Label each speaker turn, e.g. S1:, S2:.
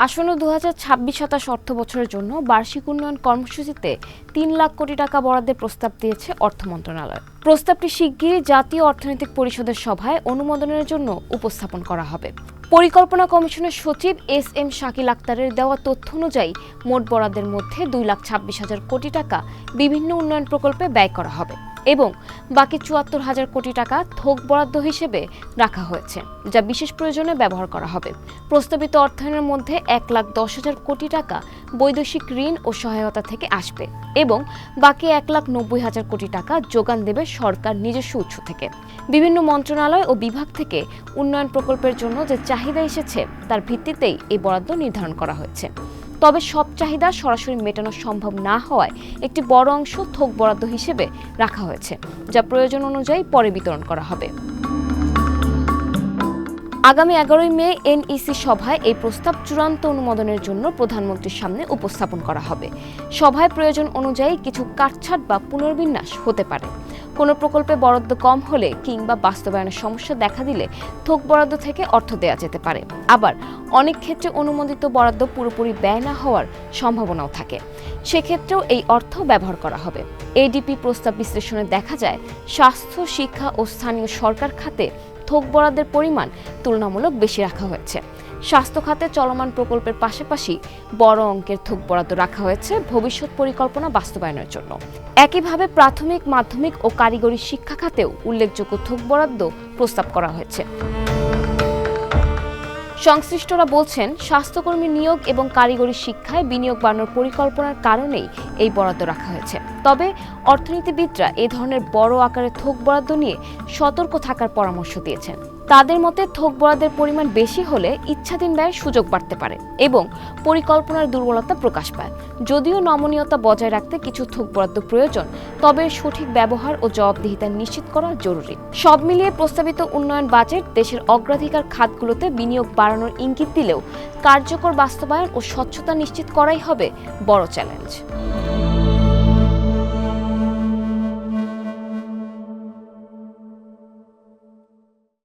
S1: আসন্ন ২০২৬-২৭ অর্থবছরের জন্য বার্ষিক উন্নয়ন কর্মসূচিতে ৩ লাখ কোটি টাকা বরাদ্দের প্রস্তাব দিয়েছে অর্থ মন্ত্রণালয়। প্রস্তাবটি শিগগিরই জাতীয় অর্থনৈতিক পরিষদের সভায় অনুমোদনের জন্য উপস্থাপন করা হবে। পরিকল্পনা কমিশনের সচিব এস.এম. শাকিল আক্তারের দেওয়া তথ্য অনুযায়ী মোট বরাদ্দের মধ্যে ২,২৬,০০০ কোটি টাকা বিভিন্ন উন্নয়ন প্রকল্পে ব্যয় করা হবে এবং বাকি ৭৪,০০০ কোটি টাকা থোক বরাদ্দ হিসেবে রাখা হয়েছে, যা বিশেষ প্রয়োজনে ব্যবহার করা হবে। প্রস্তাবিত অর্থায়নের মধ্যে ১,১০,০০০ কোটি টাকা বৈদেশিক ঋণ ও সহায়তা থেকে আসবে এবং বাকি ১,৯০,০০০ কোটি টাকা যোগান দেবে সরকার নিজস্ব উৎস থেকে। বিভিন্ন মন্ত্রণালয় ও বিভাগ থেকে উন্নয়ন প্রকল্পের জন্য যে চাহিদা এসেছে তার ভিত্তিতেই এই বরাদ্দ নির্ধারণ করা হয়েছে। তবে সব চাহিদা সরাসরি মেটানো সম্ভব না হওয়ায় একটি বড় অংশ থোক বরাদ্দ হিসেবে রাখা হয়েছে, যা প্রয়োজন অনুযায়ী পরে বিতরণ করা হবে। আগামী ১১ মে এনইসি সভায় এই প্রস্তাব চূড়ান্ত অনুমোদনের জন্য প্রধানমন্ত্রীর সামনে উপস্থাপন করা হবে। সভায় প্রয়োজন অনুযায়ী কিছু কাটছাঁট বা পুনর্বিন্যাস হতে পারে। কোনো প্রকল্পে বরাদ্দ কম হলে কিংবা বাস্তবায়নের সমস্যা দেখা দিলে থোক বরাদ্দ থেকে অর্থ দেওয়া যেতে পারে। আবার অনেক ক্ষেত্রে অনুমোদিত বরাদ্দ পুরোপুরি ব্যয় না হওয়ার সম্ভাবনাও থাকে, সেক্ষেত্রেও এই অর্থ ব্যবহার করা হবে। এডিপি প্রস্তাব বিশ্লেষণে দেখা যায়, স্বাস্থ্য, শিক্ষা ও স্থানীয় সরকার খাতে থোক বরাদ্দের পরিমাণ তুলনামূলক বেশি রাখা হয়েছে। স্বাস্থ্য খাতে চলমান প্রকল্পের পাশাপাশি বড় অঙ্কের থোক বরাদ্দ রাখা হয়েছে ভবিষ্যৎ পরিকল্পনা বাস্তবায়নের জন্য। একইভাবে প্রাথমিক, মাধ্যমিক ও কারিগরি শিক্ষা খাতেও উল্লেখযোগ্য থোক বরাদ্দ প্রস্তাব করা হয়েছে। সংশ্লিষ্টরা বলছেন, স্বাস্থ্যকর্মী নিয়োগ এবং কারিগরি শিক্ষায় বিনিয়োগ বাড়ানোর পরিকল্পনার কারণেই এই বরাদ্দ রাখা হয়েছে। তবে অর্থনীতিবিদরা এ ধরনের বড় আকারের থোক বরাদ্দ নিয়ে সতর্ক থাকার পরামর্শ দিয়েছেন। তাদের মতে থোক বরাদ্দের পরিমাণ বেশি হলে ইচ্ছাধীন ব্যয়ের সুযোগ বাড়তে পারে এবং পরিকল্পনার দুর্বলতা প্রকাশ পায়। যদিও নমনীয়তা বজায় রাখতে কিছু থোক বরাদ্দ প্রয়োজন, তবে সঠিক ব্যবহার ও জবাবদিহিতা নিশ্চিত করা জরুরি। সব মিলিয়ে প্রস্তাবিত উন্নয়ন বাজেট দেশের অগ্রাধিকার খাতগুলোতে বিনিয়োগ বাড়ানোর ইঙ্গিত দিলেও কার্যকর বাস্তবায়ন ও স্বচ্ছতা নিশ্চিত করাই হবে বড় চ্যালেঞ্জ।